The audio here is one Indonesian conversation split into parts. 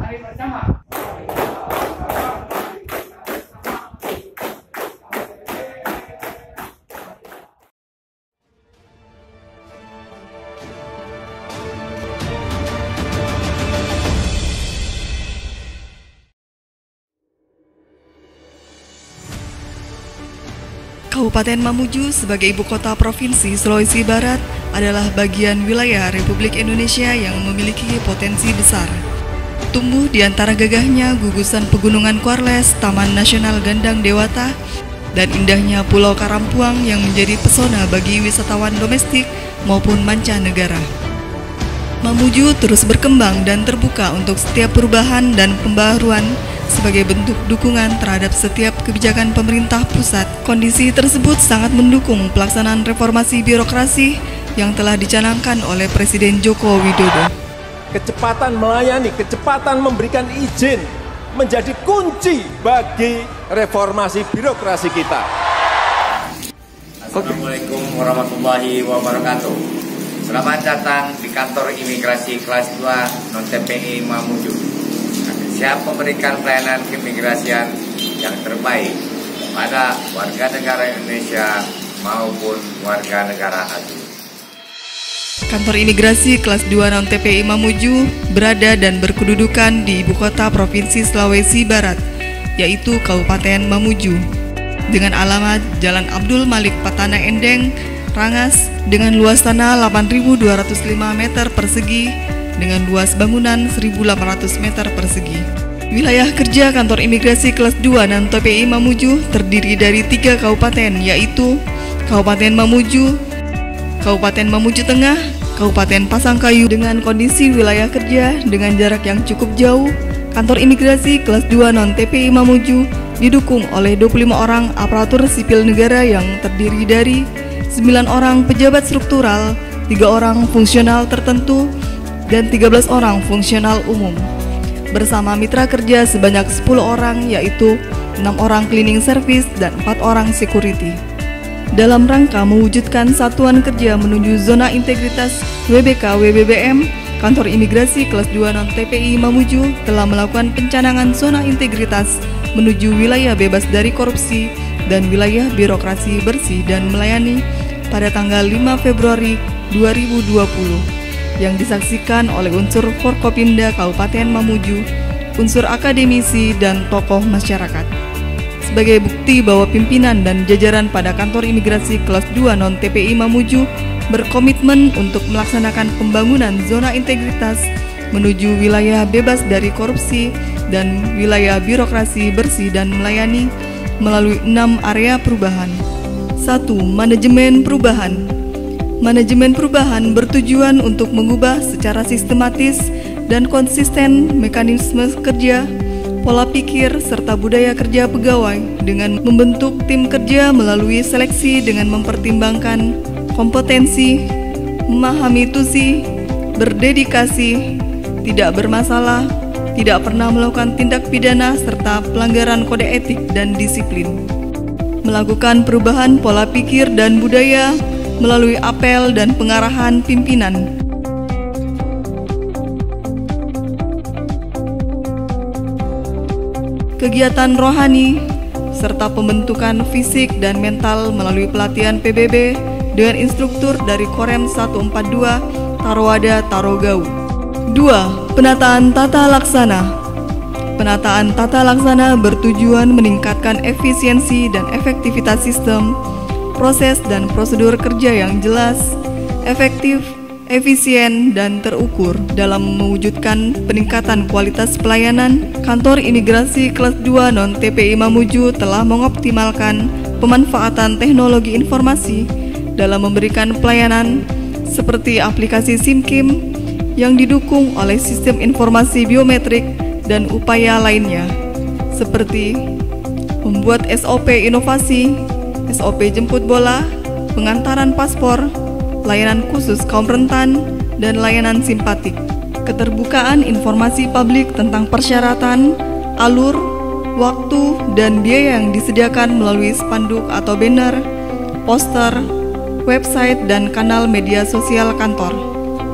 Mari bersama. Kabupaten Mamuju sebagai ibu kota Provinsi Sulawesi Barat adalah bagian wilayah Republik Indonesia yang memiliki potensi besar. Tumbuh di antara gagahnya gugusan pegunungan Kuarles, Taman Nasional Gandang Dewata, dan indahnya Pulau Karampuang yang menjadi pesona bagi wisatawan domestik maupun mancanegara. Mamuju terus berkembang dan terbuka untuk setiap perubahan dan pembaharuan sebagai bentuk dukungan terhadap setiap kebijakan pemerintah pusat. Kondisi tersebut sangat mendukung pelaksanaan reformasi birokrasi yang telah dicanangkan oleh Presiden Joko Widodo. Kecepatan melayani, kecepatan memberikan izin menjadi kunci bagi reformasi birokrasi kita. Assalamualaikum warahmatullahi wabarakatuh. Selamat datang di kantor imigrasi kelas 2 non-TPI Mamuju. Kami siap memberikan pelayanan keimigrasian yang terbaik kepada warga negara Indonesia maupun warga negara asing. Kantor imigrasi kelas 2 non-TPI Mamuju berada dan berkedudukan di ibu kota Provinsi Sulawesi Barat, yaitu Kabupaten Mamuju, dengan alamat Jalan Abdul Malik Patana Endeng, Rangas, dengan luas tanah 8.205 meter persegi, dengan luas bangunan 1.800 meter persegi. Wilayah kerja kantor imigrasi kelas 2 non-TPI Mamuju terdiri dari 3 kabupaten, yaitu Kabupaten Mamuju, Kabupaten Mamuju Tengah, Kabupaten Pasangkayu. Dengan kondisi wilayah kerja dengan jarak yang cukup jauh, kantor imigrasi kelas 2 non-TPI Mamuju didukung oleh 25 orang aparatur sipil negara yang terdiri dari 9 orang pejabat struktural, 3 orang fungsional tertentu, dan 13 orang fungsional umum. Bersama mitra kerja sebanyak 10 orang, yaitu 6 orang cleaning service dan 4 orang security. Dalam rangka mewujudkan satuan kerja menuju zona integritas WBK-WBBM, kantor imigrasi kelas 2 non-TPI Mamuju telah melakukan pencanangan zona integritas menuju wilayah bebas dari korupsi dan wilayah birokrasi bersih dan melayani pada tanggal 5 Februari 2020 yang disaksikan oleh unsur Forkopimda Kabupaten Mamuju, unsur akademisi, dan tokoh masyarakat. Sebagai bukti bahwa pimpinan dan jajaran pada kantor imigrasi kelas 2 non-TPI Mamuju berkomitmen untuk melaksanakan pembangunan zona integritas menuju wilayah bebas dari korupsi dan wilayah birokrasi bersih dan melayani melalui 6 area perubahan. 1. Manajemen perubahan. Manajemen perubahan bertujuan untuk mengubah secara sistematis dan konsisten mekanisme kerja, pola pikir, serta budaya kerja pegawai dengan membentuk tim kerja melalui seleksi dengan mempertimbangkan kompetensi, memahami tusi, berdedikasi, tidak bermasalah, tidak pernah melakukan tindak pidana, serta pelanggaran kode etik dan disiplin. Melakukan perubahan pola pikir dan budaya melalui apel dan pengarahan pimpinan. Kegiatan rohani, serta pembentukan fisik dan mental melalui pelatihan PBB dengan instruktur dari Korem 142 Tarowada Tarogau. 2. Penataan tata laksana. Penataan tata laksana bertujuan meningkatkan efisiensi dan efektivitas sistem, proses dan prosedur kerja yang jelas, efektif, efisien, dan terukur. Dalam mewujudkan peningkatan kualitas pelayanan, kantor imigrasi kelas 2 non-TPI Mamuju telah mengoptimalkan pemanfaatan teknologi informasi dalam memberikan pelayanan seperti aplikasi SIMKIM yang didukung oleh sistem informasi biometrik dan upaya lainnya, seperti membuat SOP inovasi, SOP jemput bola, pengantaran paspor, layanan khusus kaum rentan, dan layanan simpatik. Keterbukaan informasi publik tentang persyaratan, alur, waktu, dan biaya yang disediakan melalui spanduk atau banner, poster, website, dan kanal media sosial kantor.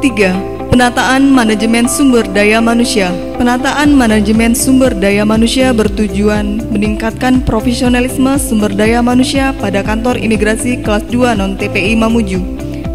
3. Penataan manajemen sumber daya manusia. Penataan manajemen sumber daya manusia bertujuan meningkatkan profesionalisme sumber daya manusia pada kantor imigrasi kelas 2 non-TPI Mamuju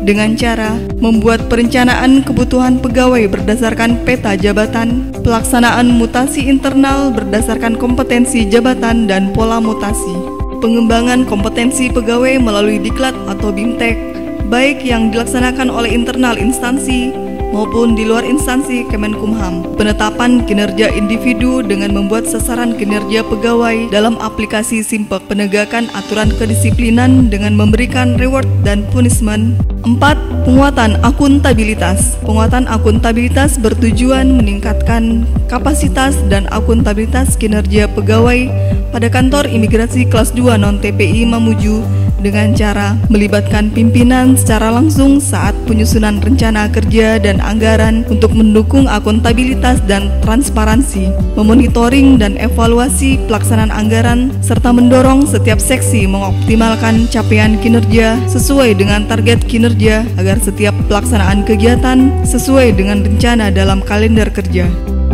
dengan cara membuat perencanaan kebutuhan pegawai berdasarkan peta jabatan, pelaksanaan mutasi internal berdasarkan kompetensi jabatan dan pola mutasi, pengembangan kompetensi pegawai melalui diklat atau BIMTEK, baik yang dilaksanakan oleh internal instansi maupun di luar instansi Kemenkumham, penetapan kinerja individu dengan membuat sasaran kinerja pegawai dalam aplikasi Simpek, penegakan aturan kedisiplinan dengan memberikan reward dan punishment. 4. Penguatan akuntabilitas. Penguatan akuntabilitas bertujuan meningkatkan kapasitas dan akuntabilitas kinerja pegawai pada kantor imigrasi kelas 2 non-TPI Mamuju dengan cara melibatkan pimpinan secara langsung saat penyusunan rencana kerja dan anggaran untuk mendukung akuntabilitas dan transparansi, memonitoring dan evaluasi pelaksanaan anggaran, serta mendorong setiap seksi mengoptimalkan capaian kinerja sesuai dengan target kinerja agar setiap pelaksanaan kegiatan sesuai dengan rencana dalam kalender kerja.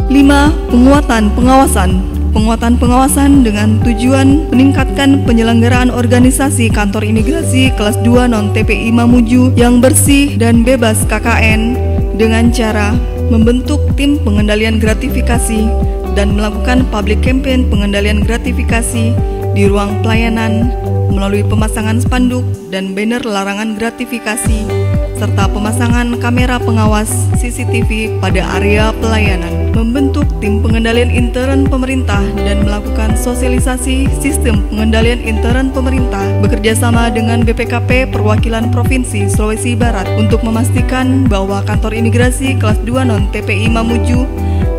5. Penguatan pengawasan. Penguatan pengawasan dengan tujuan meningkatkan penyelenggaraan organisasi kantor imigrasi kelas 2 non-TPI Mamuju yang bersih dan bebas KKN dengan cara membentuk tim pengendalian gratifikasi dan melakukan public campaign pengendalian gratifikasi di ruang pelayanan melalui pemasangan spanduk dan banner larangan gratifikasi serta pemasangan kamera pengawas CCTV pada area pelayanan, membentuk tim pengendalian intern pemerintah dan melakukan sosialisasi sistem pengendalian intern pemerintah bekerjasama dengan BPKP Perwakilan Provinsi Sulawesi Barat untuk memastikan bahwa kantor imigrasi kelas 2 non-TPI Mamuju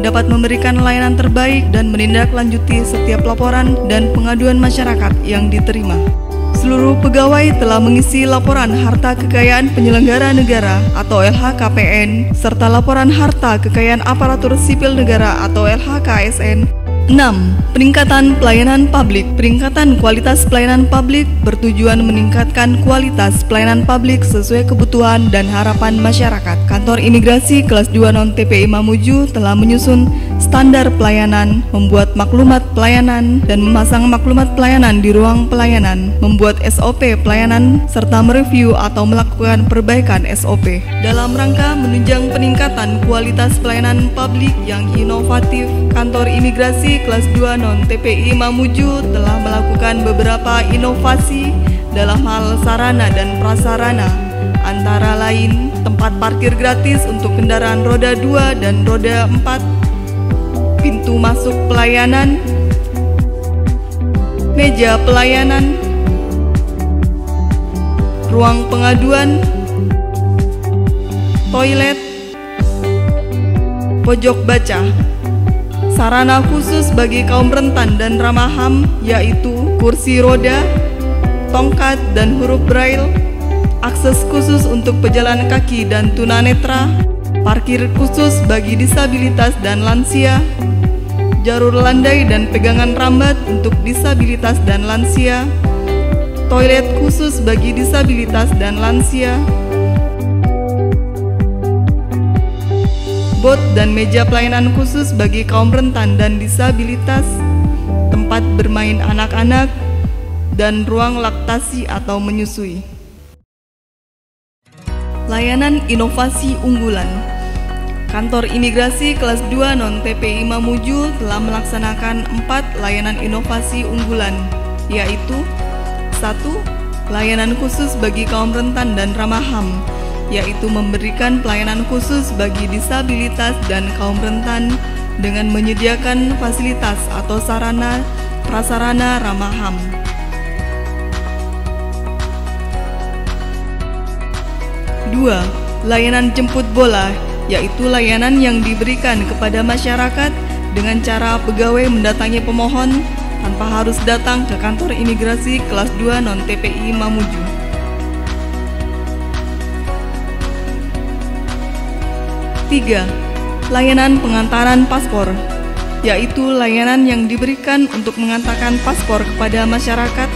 dapat memberikan layanan terbaik dan menindaklanjuti setiap laporan dan pengaduan masyarakat yang diterima. Seluruh pegawai telah mengisi laporan harta kekayaan penyelenggara negara atau LHKPN serta laporan harta kekayaan aparatur sipil negara atau LHKSN. 6. Peningkatan pelayanan publik. Peningkatan kualitas pelayanan publik bertujuan meningkatkan kualitas pelayanan publik sesuai kebutuhan dan harapan masyarakat. Kantor imigrasi kelas 2 non-TPI Mamuju telah menyusun standar pelayanan, membuat maklumat pelayanan dan memasang maklumat pelayanan di ruang pelayanan, membuat SOP pelayanan serta mereview atau melakukan perbaikan SOP dalam rangka menunjang peningkatan kualitas pelayanan publik yang inovatif. Kantor imigrasi kelas 2 non-TPI Mamuju telah melakukan beberapa inovasi dalam hal sarana dan prasarana, antara lain tempat parkir gratis untuk kendaraan roda 2 dan roda 4, pintu masuk pelayanan, meja pelayanan, ruang pengaduan, toilet, pojok baca. Sarana khusus bagi kaum rentan dan ramah HAM yaitu kursi roda, tongkat dan huruf braille, akses khusus untuk pejalan kaki dan tunanetra, parkir khusus bagi disabilitas dan lansia, jalur landai dan pegangan rambat untuk disabilitas dan lansia, toilet khusus bagi disabilitas dan lansia, bot dan meja pelayanan khusus bagi kaum rentan dan disabilitas, tempat bermain anak-anak, dan ruang laktasi atau menyusui. Layanan inovasi unggulan. Kantor imigrasi kelas 2 non-TPI Mamuju telah melaksanakan 4 layanan inovasi unggulan, yaitu 1. Layanan khusus bagi kaum rentan dan ramah HAM, yaitu memberikan pelayanan khusus bagi disabilitas dan kaum rentan dengan menyediakan fasilitas atau sarana prasarana ramah HAM. 2. Layanan jemput bola, yaitu layanan yang diberikan kepada masyarakat dengan cara pegawai mendatangi pemohon tanpa harus datang ke kantor imigrasi kelas 2 non-TPI Mamuju. 3. Layanan pengantaran paspor, yaitu layanan yang diberikan untuk mengantarkan paspor kepada masyarakat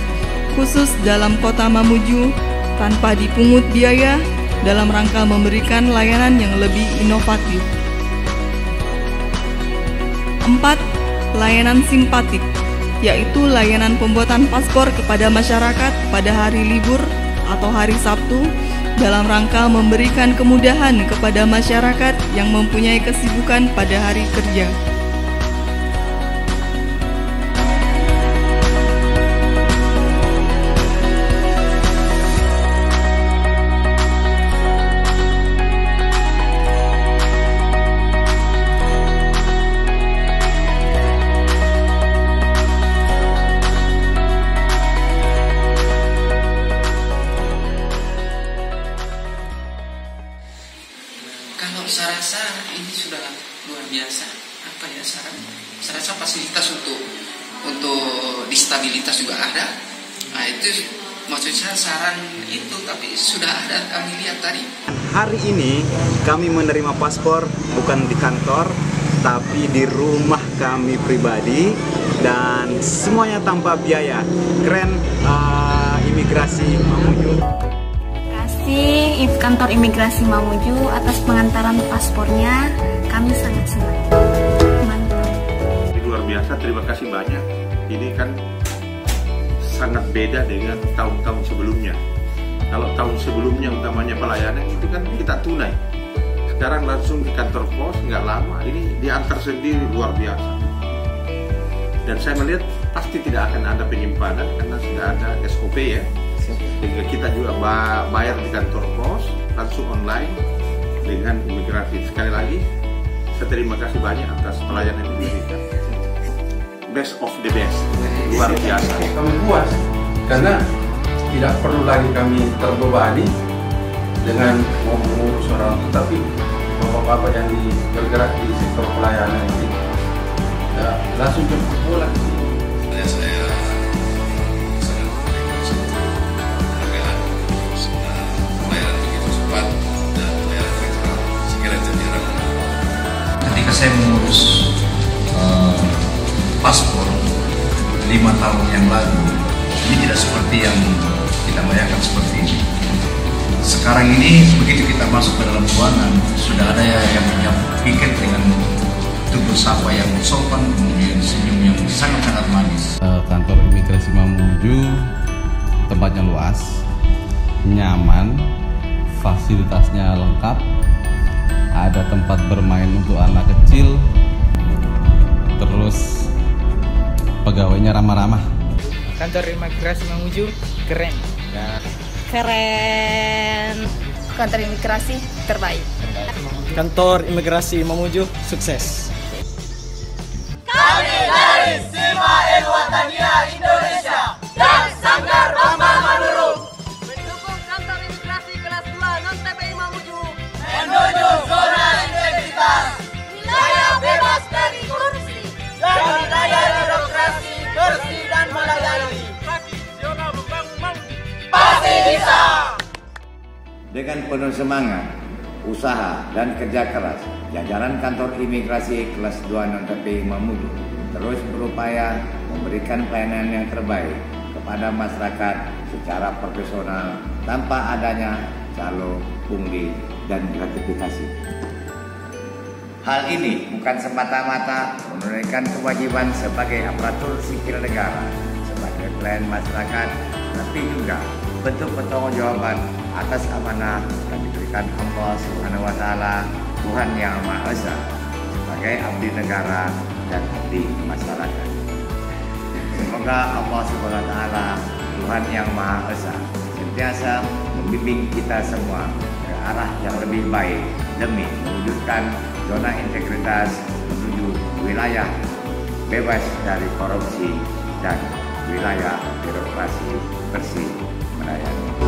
khusus dalam kota Mamuju tanpa dipungut biaya dalam rangka memberikan layanan yang lebih inovatif. 4. Layanan simpatik, yaitu layanan pembuatan paspor kepada masyarakat pada hari libur atau hari Sabtu dalam rangka memberikan kemudahan kepada masyarakat yang mempunyai kesibukan pada hari kerja. Kalau saya rasa ini sudah luar biasa. Apa ya, saya rasa fasilitas untuk distabilitas juga ada. Nah itu maksud saya saran itu, tapi sudah ada kami lihat tadi. Hari ini kami menerima paspor bukan di kantor, tapi di rumah kami pribadi dan semuanya tanpa biaya. Keren imigrasi Mamuju. Kantor Imigrasi Mamuju atas pengantaran paspornya, kami sangat senang. Mantap. Luar biasa, terima kasih banyak. Ini kan sangat beda dengan tahun-tahun sebelumnya. Kalau tahun sebelumnya utamanya pelayanan itu kan kita tunai. Sekarang langsung di kantor pos, nggak lama. Ini diantar sendiri, luar biasa. Dan saya melihat pasti tidak akan ada penyimpanan karena sudah ada SOP ya. Sehingga kita juga bayar di kantor pos langsung online dengan imigrasi. Sekali lagi saya terima kasih banyak atas pelayanan yang diberikan. Best of the best, luar biasa. Kami puas karena tidak perlu lagi kami terbebani dengan mengurus orang, tetapi bapak-bapak yang bergerak di sektor pelayanan ini ya, langsung jemput pulang. Saya Ketika saya mengurus paspor 5 tahun yang lalu, ini tidak seperti yang kita bayangkan seperti ini. Sekarang ini begitu kita masuk ke dalam ruangan, sudah ada yang menyambut piket dengan tubuh sapa yang sopan, kemudian senyum yang sangat-sangat manis. Kantor Imigrasi Mamuju tempatnya luas, nyaman, fasilitasnya lengkap, ada tempat bermain untuk anak kecil, terus pegawainya ramah-ramah. Kantor Imigrasi Mamuju keren. Keren. Kantor imigrasi terbaik. Kantor Imigrasi Mamuju sukses. Kami dari Sima Watania Indonesia dan Sanggar Bambang Manurung mendukung kantor imigrasi kelas 2 non-TPI Mamuju menuju zona integritas, wilayah bebas dari korupsi, dan wilayah birokrasi bersih dan melayani. Pasti bisa! Dengan penuh semangat, usaha, dan kerja keras, jajaran kantor imigrasi kelas 2 non-TPI Mamuju terus berupaya memberikan pelayanan yang terbaik kepada masyarakat secara profesional tanpa adanya calo, pungli, dan gratifikasi. Hal ini bukan semata-mata menunaikan kewajiban sebagai aparatur sipil negara, sebagai pelayan masyarakat, tapi juga bentuk pertanggungjawaban atas amanah yang diberikan Allah Subhanahu wa Ta'ala, Tuhan Yang Maha Esa, sebagai abdi negara dan abdi masyarakat. Semoga Allah Subhanahu wa Ta'ala, Tuhan Yang Maha Esa, sentiasa membimbing kita semua ke arah yang lebih baik demi mewujudkan zona integritas menuju wilayah bebas dari korupsi dan wilayah birokrasi bersih melayani.